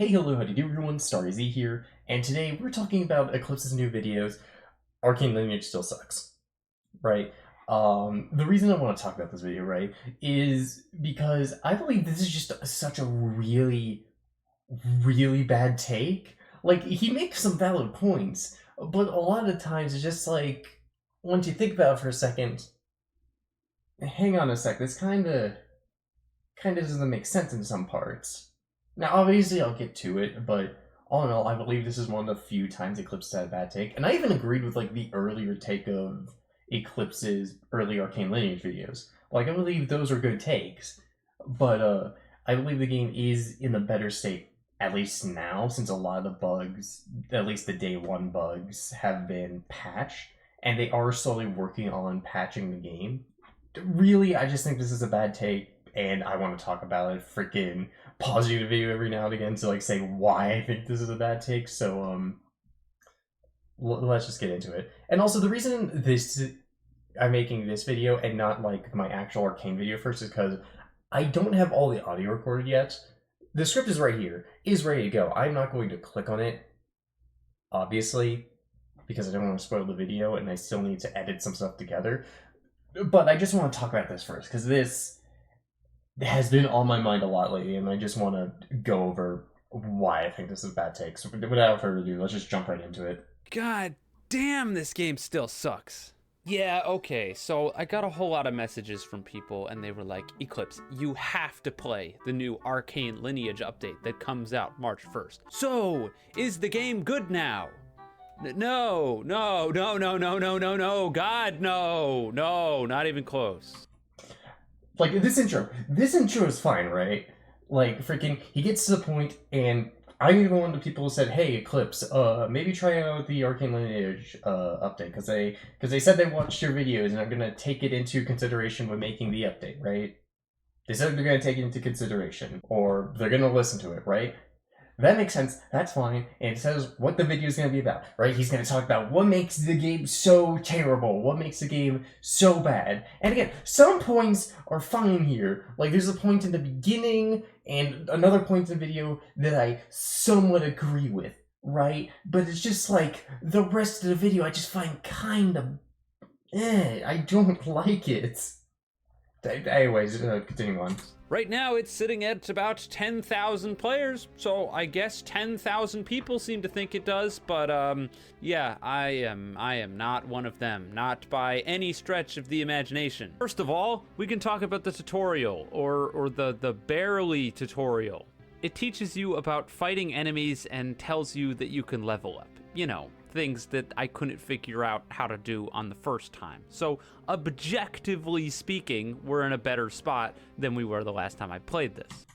Hey, hello, how do you do everyone? Starzy here, and today we're talking about Eclipse's new videos. Arcane Lineage still sucks, right? The reason I want to talk about this video, right, is because I believe this is just such a really, really bad take. Like, he makes some valid points, but a lot of times it's just like, once you think about it for a second, hang on a sec, this kinda doesn't make sense in some parts. Now, obviously, I'll get to it, but all in all, I believe this is one of the few times Eclipse had a bad take, and I even agreed with like the earlier take of Eclipse's early Arcane Lineage videos. Like, I believe those are good takes, but I believe the game is in a better state at least now, since a lot of the bugs, at least the day one bugs, have been patched, and they are slowly working on patching the game. Really, I just think this is a bad take, and I want to talk about it. Freaking pausing the video every now and again to like say why I think this is a bad take. So let's just get into it. And also, the reason this I'm making this video and not like my actual Arcane video first is because I don't have all the audio recorded yet. The script is right here, is ready to go. I'm not going to click on it, obviously, because I don't want to spoil the video, and I still need to edit some stuff together. But I just want to talk about this first, because this has been on my mind a lot lately, and I just want to go over why I think this is a bad take. So without further ado, let's just jump right into it. God damn, this game still sucks. Yeah, okay, so I got a whole lot of messages from people, and they were like, Eclipse, you have to play the new Arcane Lineage update that comes out March 1st. So, is the game good now? No, no, no, no, no, no, no, no, God, no, no, not even close. Like, this intro is fine, right? Like, freaking, he gets to the point, and I'm even one of the people who said, "Hey, Eclipse, maybe try out the Arcane Lineage update, because they said they watched your videos and are gonna take it into consideration when making the update, right? They said they're gonna take it into consideration, or they're gonna listen to it, right? That makes sense. That's fine. And it says what the video is going to be about, right? He's going to talk about what makes the game so terrible, what makes the game so bad. And again, some points are fine here. Like, there's a point in the beginning and another point in the video that I somewhat agree with, right? But it's just like the rest of the video I just find kind of I don't like it. Anyways, continuing on. Right now, it's sitting at about 10,000 players, so I guess 10,000 people seem to think it does, but, yeah, I am not one of them, not by any stretch of the imagination. First of all, we can talk about the tutorial, or the barely tutorial. It teaches you about fighting enemies and tells you that you can level up. You know, things that I couldn't figure out how to do on the first time. So, objectively speaking, we're in a better spot than we were the last time I played this.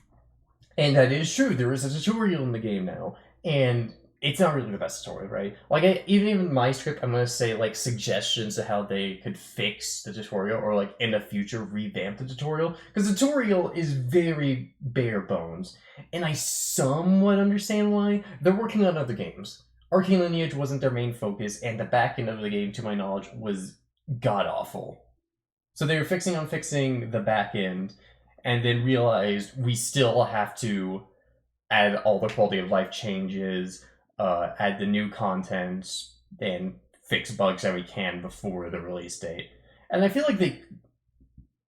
And that is true. There is a tutorial in the game now, and it's not really the best tutorial, right? Like, even in my script, I'm gonna say like suggestions to how they could fix the tutorial, or like in the future revamp the tutorial, because the tutorial is very bare bones, and I somewhat understand why. They're working on other games. Arcane Lineage wasn't their main focus, and the back end of the game, to my knowledge, was god awful. So they were fixing the back end, and then realized we still have to add all the quality of life changes, add the new content, and fix bugs that we can before the release date. And I feel like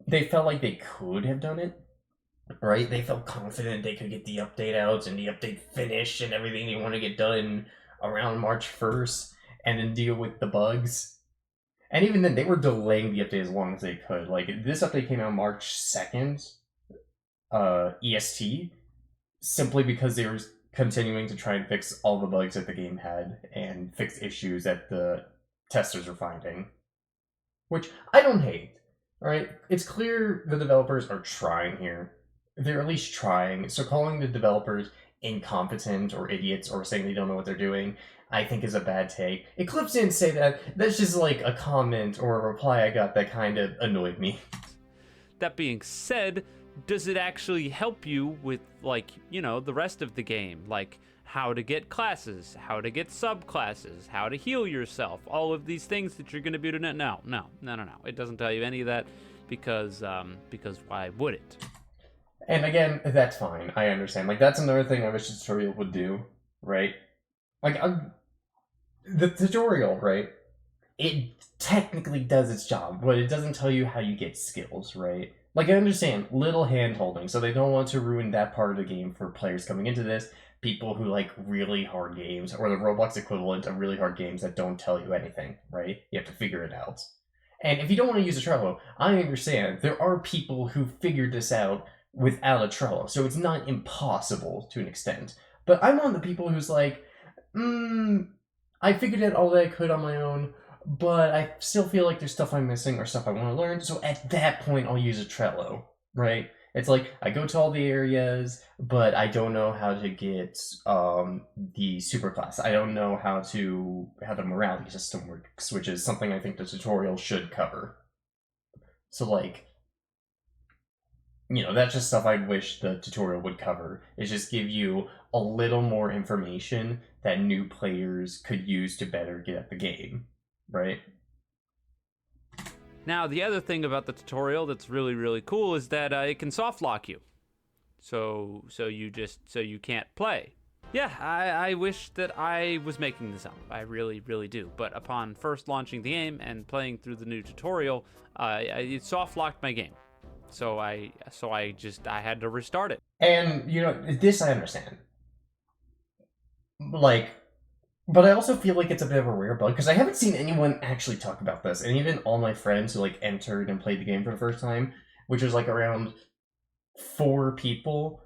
they felt like they could have done it, right? They felt confident they could get the update out and the update finished and everything they want to get done around March 1st, and then deal with the bugs. And even then, they were delaying the update as long as they could. Like, this update came out March 2nd, EST, simply because they were continuing to try and fix all the bugs that the game had and fix issues that the testers were finding. Which I don't hate, right? It's clear the developers are trying here. They're at least trying. So calling the developers incompetent or idiots or saying they don't know what they're doing, I think is a bad take. Eclipse didn't say that. That's just like a comment or a reply I got that kind of annoyed me. That being said, does it actually help you with, like, you know, the rest of the game? Like, how to get classes, how to get subclasses, how to heal yourself, all of these things that you're going to be doing. No. It doesn't tell you any of that because why would it? And again, that's fine. I understand. Like, that's another thing I wish the tutorial would do, right? Like, the tutorial, right? It technically does its job, but it doesn't tell you how you get skills, right? Like, I understand, little hand holding, so they don't want to ruin that part of the game for players coming into this, people who like really hard games, or the Roblox equivalent of really hard games that don't tell you anything, right? You have to figure it out. And if you don't want to use a Trello, I understand. There are people who figured this out without a Trello, so it's not impossible to an extent. But I'm one of the people who's like, I figured out all that I could on my own, but I still feel like there's stuff I'm missing or stuff I want to learn, so at that point I'll use a Trello, right? It's like, I go to all the areas, but I don't know how to get the superclass. I don't know how the morality system works, which is something I think the tutorial should cover. So, like, that's just stuff I wish the tutorial would cover, is just give you a little more information that new players could use to better get at the game, right? Now, the other thing about the tutorial that's really, really cool is that it can soft lock you. So you can't play. Yeah, I wish that I was making this up. I really, really do. But upon first launching the game and playing through the new tutorial, it soft locked my game. So I had to restart it. And this I understand. Like, but I also feel like it's a bit of a rare bug because I haven't seen anyone actually talk about this, and even all my friends who like entered and played the game for the first time, which was like around 4 people,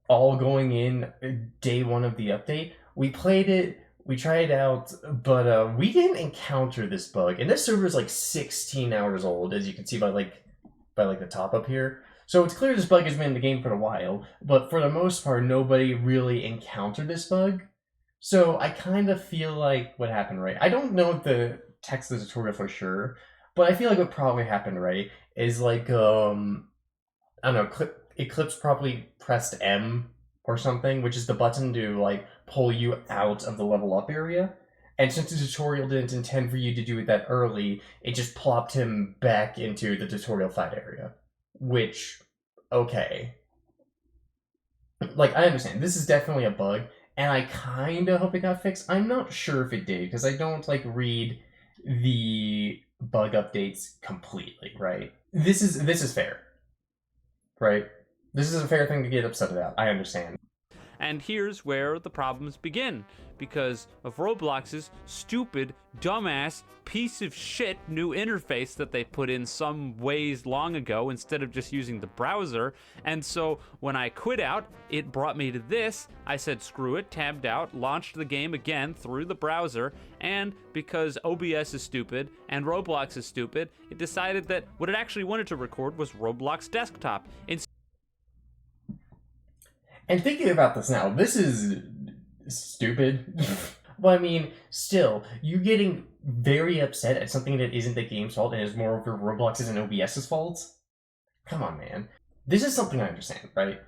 all going in day 1 of the update. We played it, we tried it out, but we didn't encounter this bug. And this server is like 16 hours old, as you can see by the top up here. So it's clear this bug has been in the game for a while, but for the most part, nobody really encountered this bug. So I kind of feel like what happened, right? I don't know the text of the tutorial for sure, but I feel like what probably happened, right, is like, I don't know, Eclipse probably pressed M or something, which is the button to like pull you out of the level up area. And since the tutorial didn't intend for you to do it that early, it just plopped him back into the tutorial fight area. Which, okay. Like, I understand, this is definitely a bug, and I kind of hope it got fixed. I'm not sure if it did, because I don't, like, read the bug updates completely, right? This is fair, right? This is a fair thing to get upset about. I understand. And here's where the problems begin, because of Roblox's stupid, dumbass, piece of shit new interface that they put in some ways long ago instead of just using the browser. And so when I quit out, it brought me to this. I said screw it, tabbed out, launched the game again through the browser, and because OBS is stupid and Roblox is stupid, it decided that what it actually wanted to record was Roblox desktop. And thinking about this now, this is stupid. Well, I mean, still, you getting very upset at something that isn't the game's fault and is more of your Roblox's and OBS's fault? Come on, man. This is something I understand, right?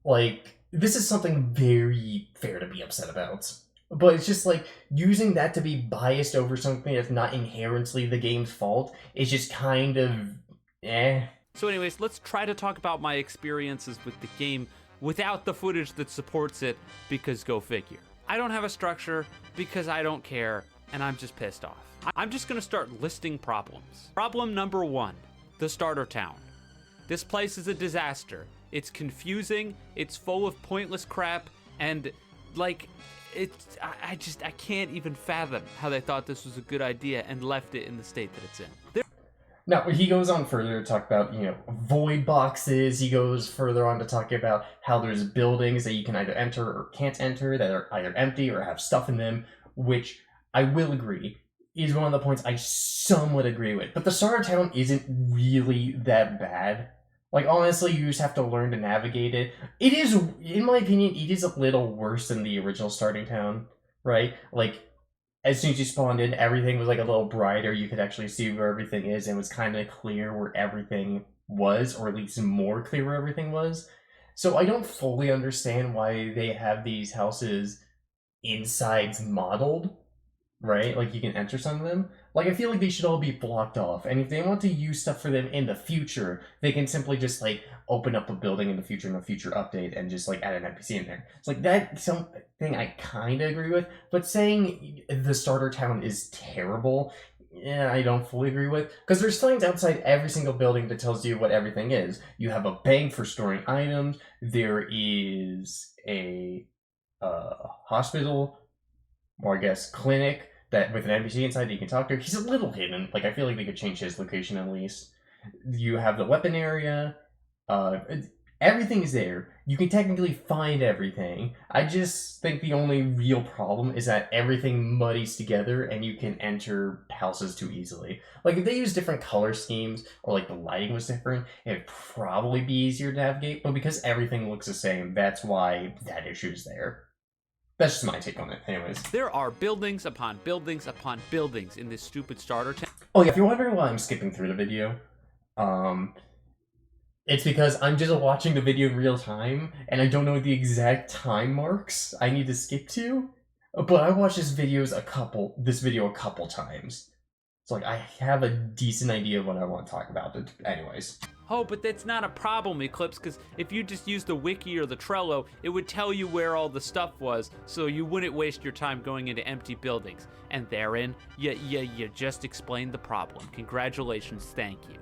Like, this is something very fair to be upset about. But it's just like, using that to be biased over something that's not inherently the game's fault is just kind of eh. So anyways, let's try to talk about my experiences with the game without the footage that supports it, because go figure. I don't have a structure because I don't care, and I'm just pissed off. I'm just gonna start listing problems. Problem number 1, the starter town. This place is a disaster. It's confusing, it's full of pointless crap, and like, I can't even fathom how they thought this was a good idea and left it in the state that it's in. Now, he goes on further to talk about, void boxes. He goes further on to talk about how there's buildings that you can either enter or can't enter that are either empty or have stuff in them, which I will agree is one of the points I somewhat agree with. But the starter town isn't really that bad. Like, honestly, you just have to learn to navigate it. It is, in my opinion, it is a little worse than the original starting town, right? Like, as soon as you spawned in, everything was like a little brighter. You could actually see where everything is, and it was kind of clear where everything was, or at least more clear where everything was. So I don't fully understand why they have these houses insides modeled, right? Like, you can enter some of them. Like, I feel like they should all be blocked off, and if they want to use stuff for them in the future, they can simply just, like, open up a building in the future in a future update and just like add an NPC in there. It's like that's something I kind of agree with, but saying the starter town is terrible, yeah, I don't fully agree with, because there's signs outside every single building that tells you what everything is. You have a bank for storing items. There is a hospital, or I guess clinic, that with an NPC inside that you can talk to. He's a little hidden. Like, I feel like they could change his location at least. You have the weapon area. Everything is there. You can technically find everything. I just think the only real problem is that everything muddies together and you can enter houses too easily. Like, if they use different color schemes or like the lighting was different, it'd probably be easier to navigate. But because everything looks the same, that's why that issue is there. That's just my take on it. Anyways. There are buildings upon buildings upon buildings in this stupid starter town. Oh yeah, if you're wondering why I'm skipping through the video, it's because I'm just watching the video in real time, and I don't know the exact time marks I need to skip to. But I watched this video a couple times, so like I have a decent idea of what I want to talk about. Anyways. Oh, but that's not a problem, Eclipse, because if you just used the wiki or the Trello, it would tell you where all the stuff was, so you wouldn't waste your time going into empty buildings. And therein, you just explained the problem. Congratulations, thank you.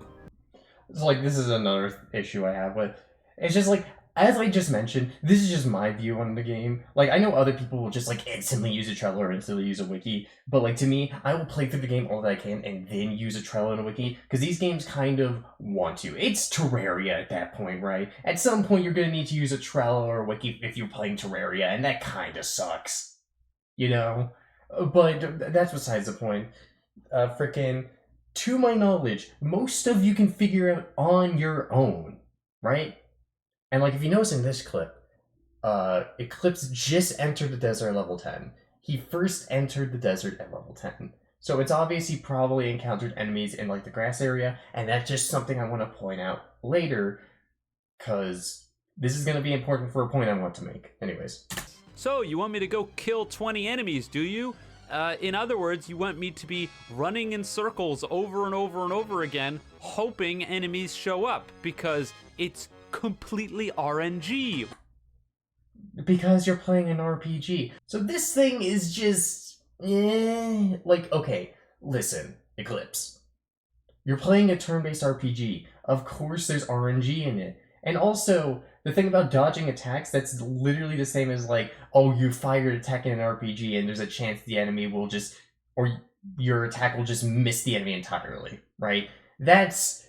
So like, this is another issue I have with. It's just like, as I just mentioned, this is just my view on the game. Like, I know other people will just like instantly use a Trello or instantly use a wiki, but like to me, I will play through the game all that I can and then use a Trello and a wiki, because these games kind of want to. It's Terraria at that point, right? At some point, you're gonna need to use a Trello or a wiki if you're playing Terraria, and that kind of sucks, you know. But that's besides the point. To my knowledge, most of you can figure out on your own, right? And like, if you notice in this clip, Eclipse just entered the desert at level 10. He first entered the desert at level 10. So it's obvious he probably encountered enemies in like the grass area, and that's just something I want to point out later, because this is going to be important for a point I want to make. Anyways. So, you want me to go kill 20 enemies, do you? In other words, you want me to be running in circles over and over and over again, hoping enemies show up, because it's completely RNG. Because you're playing an RPG. So this thing is just, like, okay, listen, Eclipse. You're playing a turn-based RPG. Of course there's RNG in it. And also, the thing about dodging attacks, that's literally the same as like, oh, you fired attack in an RPG and there's a chance the enemy will just, or your attack will just miss the enemy entirely, right? That's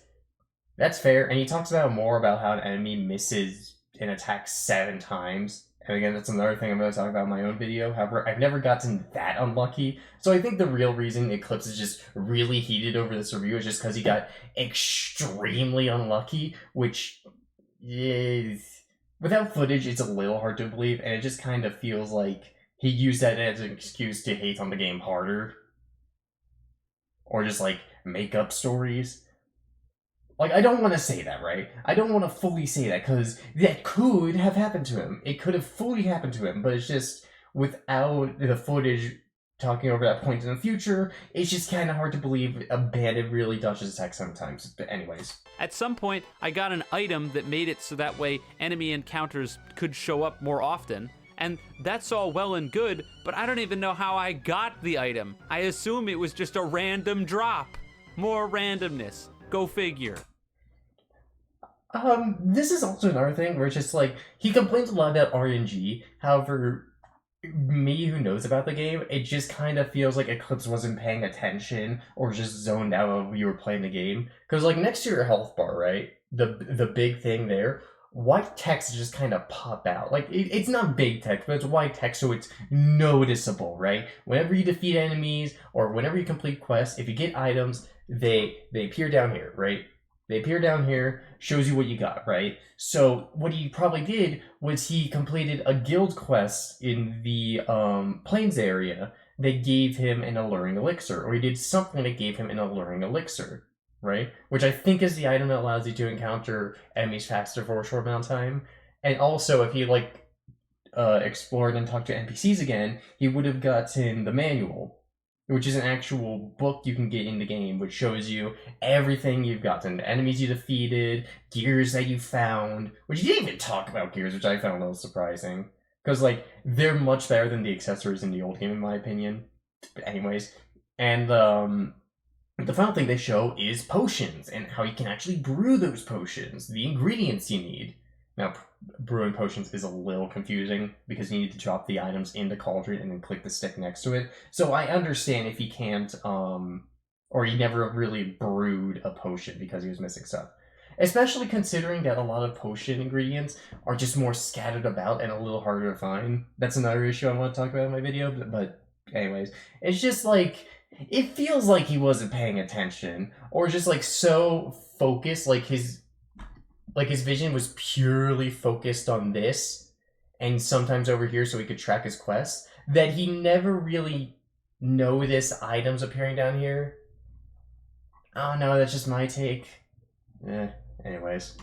fair, and he talks about more about how an enemy misses an attack 7 times. And again, that's another thing I'm going to talk about in my own video. However, I've never gotten that unlucky. So I think the real reason Eclipse is just really heated over this review is just because he got extremely unlucky, which is, without footage, it's a little hard to believe, and it just kind of feels like he used that as an excuse to hate on the game harder. Or just, like, make up stories. Like, I don't want to say that, right? I don't want to fully say that, because that could have happened to him. It could have fully happened to him, but it's just, without the footage talking over that point in the future, it's just kind of hard to believe a bandit really dodges attacks sometimes. But anyways. At some point, I got an item that made it so that way enemy encounters could show up more often. And that's all well and good, but I don't even know how I got the item. I assume it was just a random drop. More randomness. Go figure. This is also another thing where it's just like, he complains a lot about RNG, however, me who knows about the game, it just kind of feels like Eclipse wasn't paying attention or just zoned out when you were playing the game. Because like next to your health bar, right, the big thing there, white text just kind of pop out. Like, it's not big text, but it's white text, so it's noticeable, right? Whenever you defeat enemies or whenever you complete quests, if you get items, they appear down here, right? They appear down here, shows you what you got, right? So what he probably did was he completed a guild quest in the plains area that gave him an alluring elixir, or he did something that gave him an alluring elixir, right? Which I think is the item that allows you to encounter enemies faster for a short amount of time. And also, if he like explored and talked to NPCs again, he would have gotten the manual, which is an actual book you can get in the game, which shows you everything you've gotten, enemies you defeated, gears that you found, which you didn't even talk about gears, which I found a little surprising. Because, like, they're much better than the accessories in the old game, in my opinion. But anyways, and, the final thing they show is potions, and how you can actually brew those potions, the ingredients you need. Now, brewing potions is a little confusing because you need to drop the items in the cauldron and then click the stick next to it. So I understand if he can't, or he never really brewed a potion because he was missing stuff. Especially considering that a lot of potion ingredients are just more scattered about and a little harder to find. That's another issue I want to talk about in my video, but anyways. It's just like, it feels like he wasn't paying attention, or just like so focused, like his vision was purely focused on this, and sometimes over here so he could track his quests, that he never really noticed items appearing down here. Oh no, that's just my take. Anyways.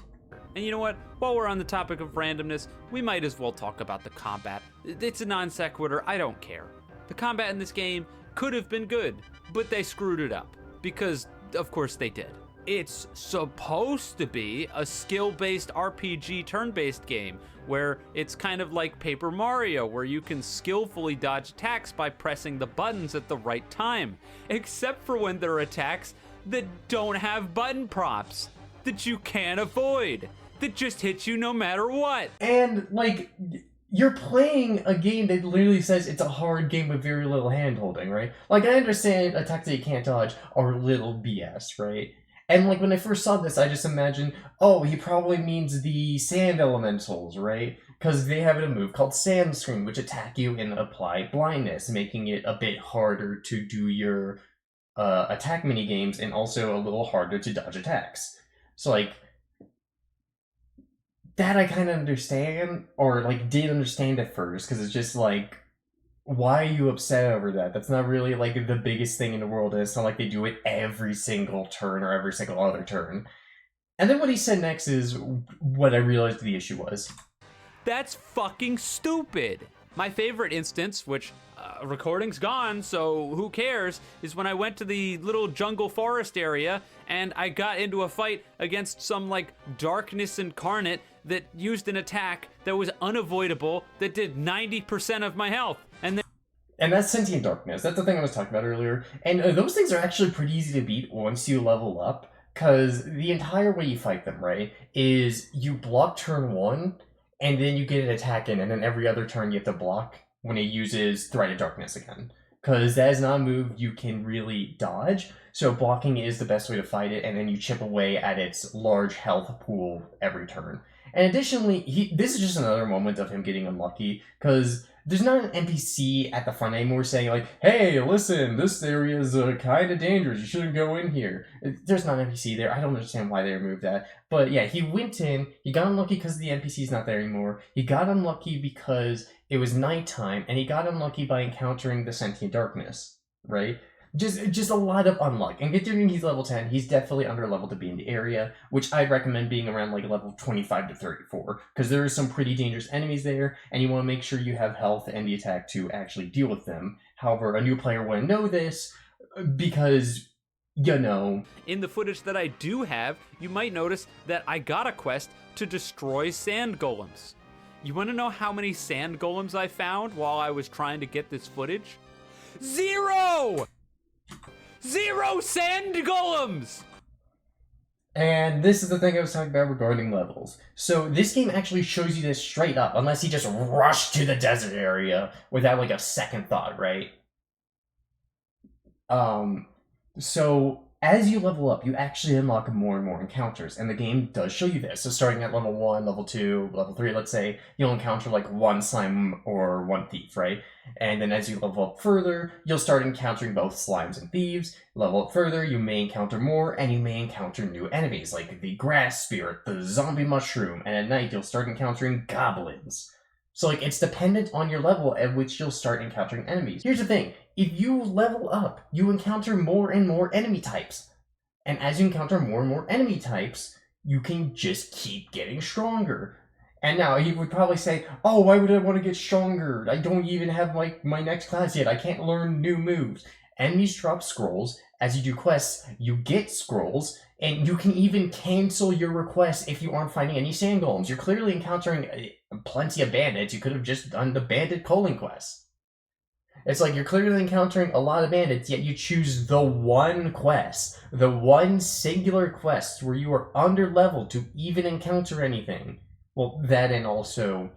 And you know what? While we're on the topic of randomness, we might as well talk about the combat. It's a non sequitur, I don't care. The combat in this game could have been good, but they screwed it up. Because, of course, they did. It's supposed to be a skill-based RPG turn-based game, where it's kind of like Paper Mario, where you can skillfully dodge attacks by pressing the buttons at the right time. Except for when there are attacks that don't have button prompts, that you can't avoid, that just hit you no matter what. And, like, you're playing a game that literally says it's a hard game with very little hand-holding, right? Like, I understand attacks that you can't dodge are little BS, right? And, like, when I first saw this, I just imagined, oh, he probably means the sand elementals, right? Because they have a move called Sand Screen, which attack you and apply blindness, making it a bit harder to do your attack minigames, and also a little harder to dodge attacks. So, like, that I kind of understand, or, like, did understand at first, because it's just, like, why are you upset over that? That's not really, like, the biggest thing in the world, and it's not like they do it every single turn or every single other turn. And then what he said next is what I realized the issue was. That's fucking stupid. My favorite instance, which recording's gone, so who cares, is when I went to the little jungle forest area and I got into a fight against some, like, darkness incarnate that used an attack that was unavoidable that did 90% of my health. And that's Sentient Darkness. That's the thing I was talking about earlier. And those things are actually pretty easy to beat once you level up, because the entire way you fight them, right, is you block turn 1, and then you get an attack in, and then every other turn you have to block when it uses Threat of Darkness again. Because that is not a move you can really dodge, so blocking is the best way to fight it, and then you chip away at its large health pool every turn. And additionally, this is just another moment of him getting unlucky, because there's not an NPC at the front anymore saying, like, hey, listen, this area is kind of dangerous, you shouldn't go in here. There's not an NPC there. I don't understand why they removed that. But yeah, he went in, he got unlucky because the NPC's not there anymore, he got unlucky because it was nighttime, and he got unlucky by encountering the Sentient Darkness, right? Just a lot of unluck. And considering he's level 10, he's definitely under level to be in the area, which I'd recommend being around like level 25 to 34, because there are some pretty dangerous enemies there, and you want to make sure you have health and the attack to actually deal with them. However, a new player wouldn't know this, because, you know. In the footage that I do have, you might notice that I got a quest to destroy sand golems. You want to know how many sand golems I found while I was trying to get this footage? 0! 0 sand golems! And this is the thing I was talking about regarding levels. So this game actually shows you this straight up, unless he just rushed to the desert area without like a second thought, right? So as you level up, you actually unlock more and more encounters, and the game does show you this. So starting at level 1, level 2, level 3, let's say, you'll encounter like 1 slime or 1 thief, right? And then as you level up further, you'll start encountering both slimes and thieves. Level up further, you may encounter more, and you may encounter new enemies, like the grass spirit, the zombie mushroom, and at night you'll start encountering goblins. So, like, it's dependent on your level at which you'll start encountering enemies. Here's the thing, if you level up, you encounter more and more enemy types. And as you encounter more and more enemy types, you can just keep getting stronger. And now, he would probably say, oh, why would I want to get stronger? I don't even have, like, my next class yet. I can't learn new moves. enemies drop scrolls. As you do quests, you get scrolls, and you can even cancel your request if you aren't finding any sand golems. You're clearly encountering plenty of bandits. You could have just done the bandit calling quest. It's like you're clearly encountering a lot of bandits, yet you choose the one quest, the one singular quest where you are under leveled to even encounter anything. Well, that and also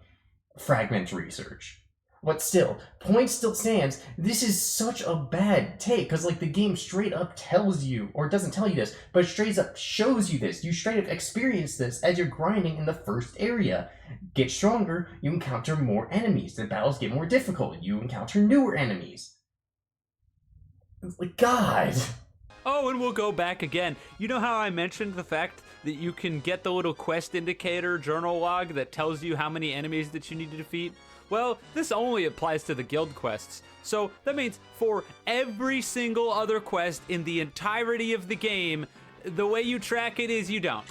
fragment research. But still, point still stands, this is such a bad take, because like the game straight up tells you, or doesn't tell you this, but straight up shows you this. You straight up experience this as you're grinding in the first area. Get stronger, you encounter more enemies. The battles get more difficult. You encounter newer enemies. Like, God. Oh, and we'll go back again. You know how I mentioned the fact that you can get the little quest indicator journal log that tells you how many enemies that you need to defeat? Well, this only applies to the guild quests. So that means for every single other quest in the entirety of the game, the way you track it is you don't.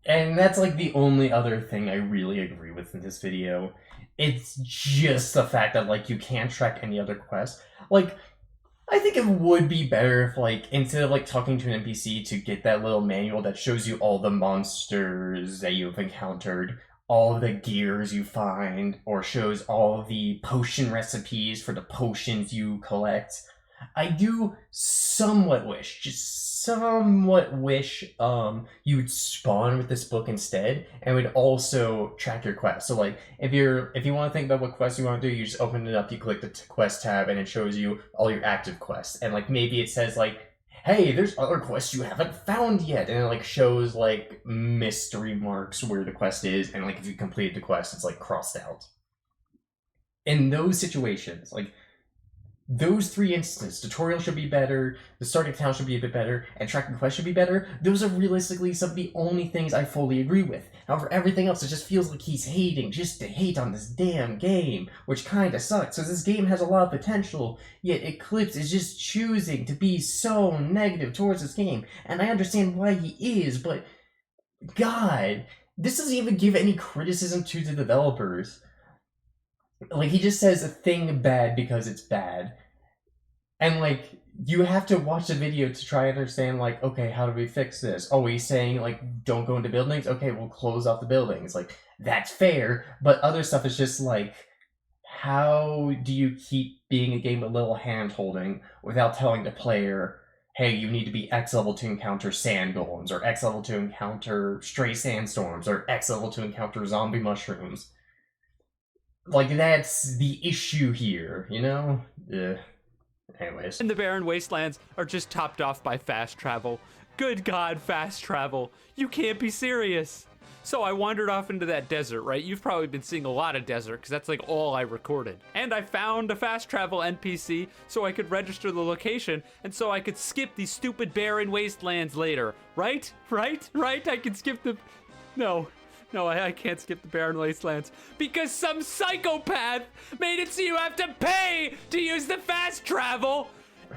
And that's like the only other thing I really agree with in this video. It's just the fact that like you can't track any other quest. Like, I think it would be better if like instead of like talking to an NPC to get that little manual that shows you all the monsters that you've encountered, all the gears you find, or shows all the potion recipes for the potions you collect. I do somewhat wish, just somewhat wish, you'd spawn with this book instead, and would also track your quests. So like, if you want to think about what quests you want to do, you just open it up, you click the quest tab, and it shows you all your active quests. And like, maybe it says like, hey, there's other quests you haven't found yet, and it like shows like mystery marks where the quest is, and like if you completed the quest, it's like crossed out. In those situations, like those three instances, tutorial should be better, the starting town should be a bit better, and tracking quests should be better. Those are realistically some of the only things I fully agree with. However, everything else, it just feels like he's hating just to hate on this damn game, which kinda sucks, because this game has a lot of potential, yet Eclipse is just choosing to be so negative towards this game. And I understand why he is, but God, this doesn't even give any criticism to the developers. Like, he just says a thing bad because it's bad. And, like, you have to watch the video to try and understand, like, okay, how do we fix this? Oh, he's saying, like, don't go into buildings? Okay, we'll close off the buildings. Like, that's fair, but other stuff is just, like, how do you keep being a game a little hand-holding without telling the player, hey, you need to be X level to encounter sand golems, or X level to encounter stray sandstorms, or X level to encounter zombie mushrooms? Like, that's the issue here, you know? Anyways. And the barren wastelands are just topped off by fast travel. Good God, fast travel. You can't be serious. So I wandered off into that desert, right? You've probably been seeing a lot of desert because that's like all I recorded. And I found a fast travel NPC so I could register the location and so I could skip these stupid barren wastelands later. Right? Right? Right? I can skip the... No, I can't skip the barren wastelands because some psychopath made it so you have to pay to use the fast travel,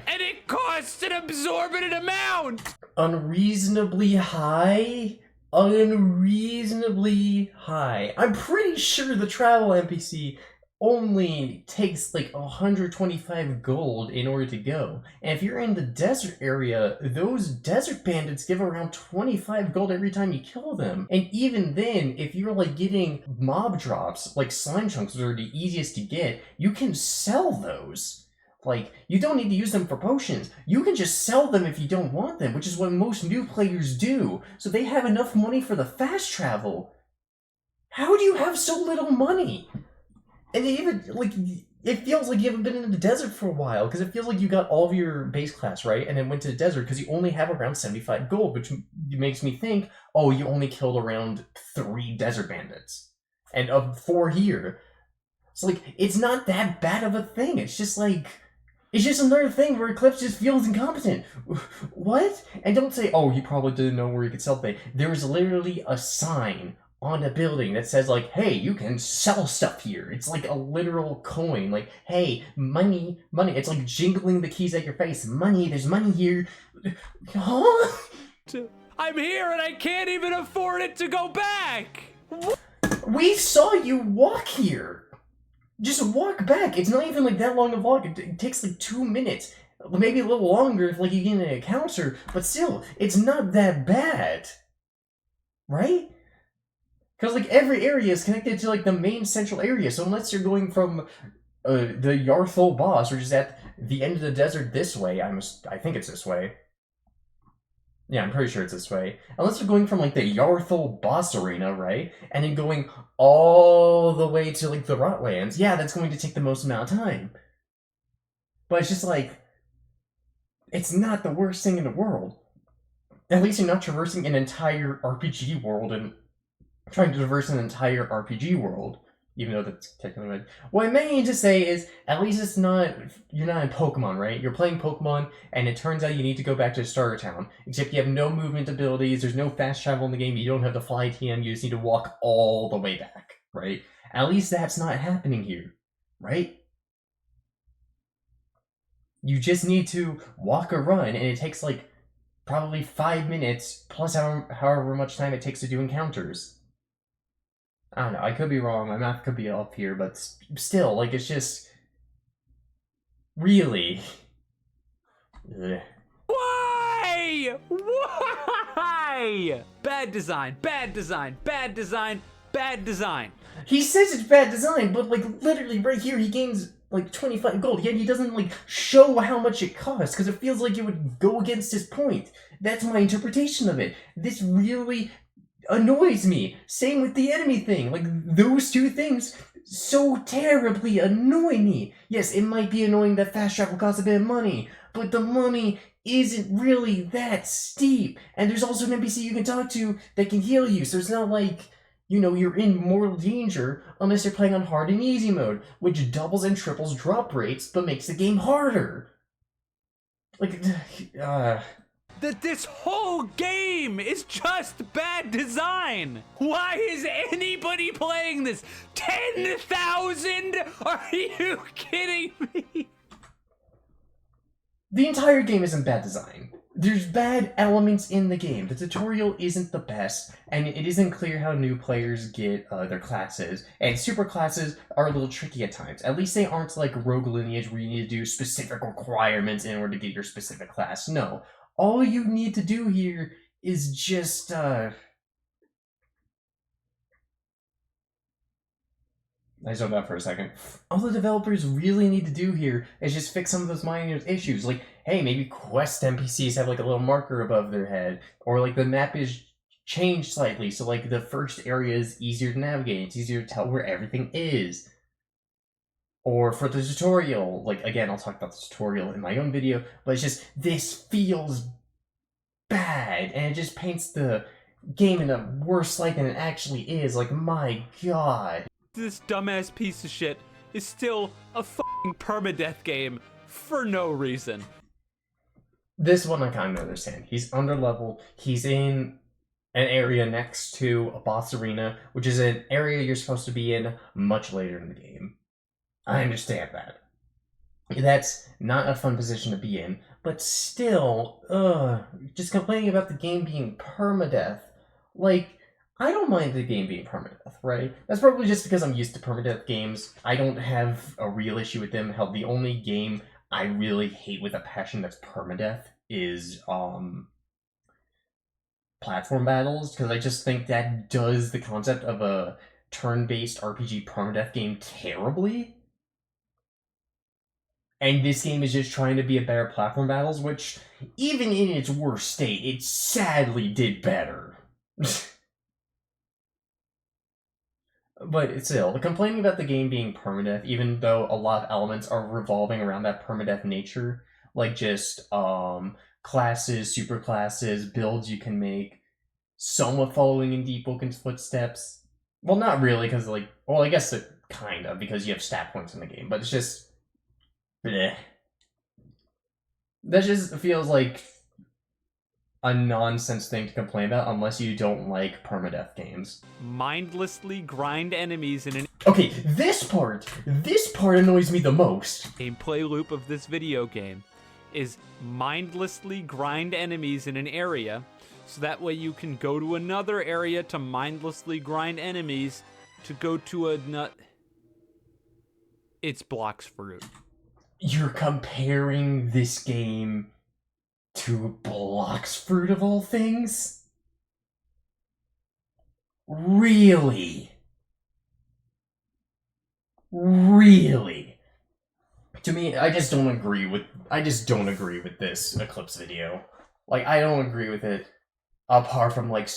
and it costs an exorbitant amount. Unreasonably high? Unreasonably high. I'm pretty sure the travel NPC only takes like 125 gold in order to go. And if you're in the desert area, those desert bandits give around 25 gold every time you kill them. And even then, if you're like getting mob drops, like slime chunks, which are the easiest to get, you can sell those. Like, you don't need to use them for potions. You can just sell them if you don't want them, which is what most new players do. So they have enough money for the fast travel. How do you have so little money? And even, like, it feels like you haven't been in the desert for a while, because it feels like you got all of your base class, right? And then went to the desert, because you only have around 75 gold, which makes me think, oh, you only killed around 3 desert bandits. And of 4 here. So, like, it's not that bad of a thing. It's just, like, it's just another thing where Eclipse just feels incompetent. What? And don't say, oh, he probably didn't know where he could sell things. There is literally a sign on a building that says like, hey, you can sell stuff here. It's like a literal coin. Like, hey, money, money. It's like jingling the keys at your face. Money, there's money here. Huh? I'm here and I can't even afford it to go back. We saw you walk here. Just walk back. It's not even like that long of a walk. It takes like 2 minutes. Maybe a little longer if like you get an encounter, but still, it's not that bad, right? Because like every area is connected to like the main central area. So unless you're going from the Yarthol boss, which is at the end of the desert this way, I think it's this way. Yeah, I'm pretty sure it's this way. Unless you're going from like the Yarthol boss arena, right, and then going all the way to like the Rotlands, yeah, that's going to take the most amount of time. But it's just like, it's not the worst thing in the world. At least you're not traversing an entire RPG world and trying to traverse an entire RPG world, even though that's technically right. What I mean to say is, at least it's not, you're not in Pokemon, right? You're playing Pokemon, and it turns out you need to go back to Starter Town, except you have no movement abilities, there's no fast travel in the game, you don't have the fly TM, you just need to walk all the way back, right? At least that's not happening here, right? You just need to walk or run, and it takes like probably 5 minutes, plus however much time it takes to do encounters. I don't know, I could be wrong, my math could be off here, but still, like, it's just... Really? Ugh. Why? Why? Bad design, bad design, bad design, bad design. He says it's bad design, but, like, literally right here he gains, like, 25 gold, yet he doesn't, like, show how much it costs, because it feels like it would go against his point. That's my interpretation of it. This really annoys me. Same with the enemy thing. Like, those two things so terribly annoy me. Yes, it might be annoying that fast travel costs a bit of money, but the money isn't really that steep. And there's also an NPC you can talk to that can heal you, so it's not like, you know, you're in mortal danger unless you're playing on hard and easy mode, which doubles and triples drop rates, but makes the game harder. Like, That this whole game is just bad design. Why is anybody playing this? 10,000? Are you kidding me? The entire game isn't bad design. There's bad elements in the game. The tutorial isn't the best, and it isn't clear how new players get their classes, and super classes are a little tricky at times. At least they aren't like Rogue Lineage where you need to do specific requirements in order to get your specific class. No. All you need to do here is just, I zoned out for a second. All the developers really need to do here is just fix some of those minor issues. Like, hey, maybe quest NPCs have like a little marker above their head, or like the map is changed slightly, so like the first area is easier to navigate, it's easier to tell where everything is. Or for the tutorial, like, again, I'll talk about the tutorial in my own video, but it's just, this feels bad, and it just paints the game in a worse light than it actually is. Like, my god. This dumbass piece of shit is still a fucking permadeath game for no reason. This one I kind of understand. He's underleveled, he's in an area next to a boss arena, which is an area you're supposed to be in much later in the game. I understand that. That's not a fun position to be in, but still, just complaining about the game being permadeath. Like, I don't mind the game being permadeath, right? That's probably just because I'm used to permadeath games. I don't have a real issue with them. Hell, the only game I really hate with a passion that's permadeath is, platform battles, because I just think that does the concept of a turn-based RPG permadeath game terribly. And this game is just trying to be a better platform battles, which, even in its worst state, it sadly did better. But still, complaining about the game being permadeath, even though a lot of elements are revolving around that permadeath nature, like just classes, super classes, builds you can make, somewhat following in Deep Woken's footsteps. Well, not really, because like, well, I guess it kind of, because you have stat points in the game, but it's just, bleh. That just feels like a nonsense thing to complain about unless you don't like permadeath games. Mindlessly grind enemies in an Okay, this part annoys me the most. gameplay loop of this video game is mindlessly grind enemies in an area, so that way you can go to another area to mindlessly grind enemies to go to a nut. It's blocks fruit. you're comparing this game to Blox Fruit of all things? Really? Really? To me, I just don't agree with this Eclipse video. Like, I don't agree with it apart from like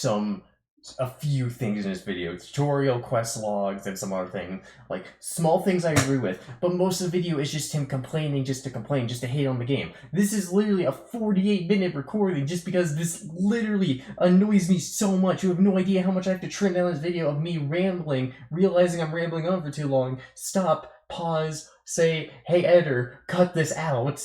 a few things in this video, tutorial, quest logs, and some other thing. Like, small things I agree with, but most of the video is just him complaining just to complain, just to hate on the game. This is literally a 48-minute recording just because this literally annoys me so much. You have no idea how much I have to trim down this video of me rambling, realizing I'm rambling on for too long. Stop, pause, say, hey editor, cut this out.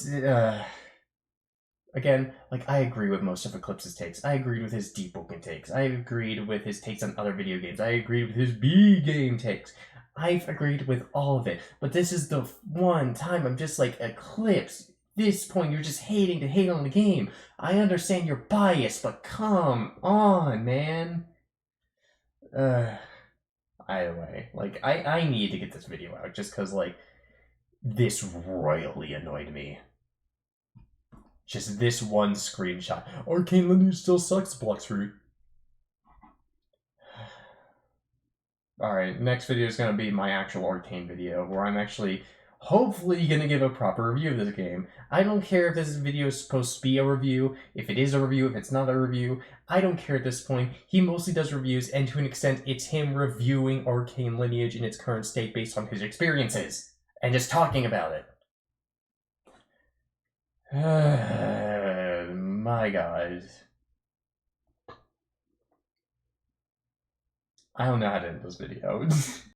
Again, like, I agree with most of Eclipse's takes. I agreed with his Deep Woken takes. I agreed with his takes on other video games. I agreed with his B game takes. I've agreed with all of it. But this is the one time I'm just like, Eclipse, this point you're just hating to hate on the game. I understand you're biased, but come on, man. Either way, like, I need to get this video out just because, like, this royally annoyed me. Just this one screenshot. Arcane lineage still sucks, Blox Fruit. Alright, next video is going to be my actual Arcane video, where I'm actually hopefully going to give a proper review of this game. I don't care if this video is supposed to be a review, if it is a review, if it's not a review. I don't care at this point. He mostly does reviews, and to an extent, it's him reviewing Arcane lineage in its current state based on his experiences, and just talking about it. My God. I don't know how to end this video.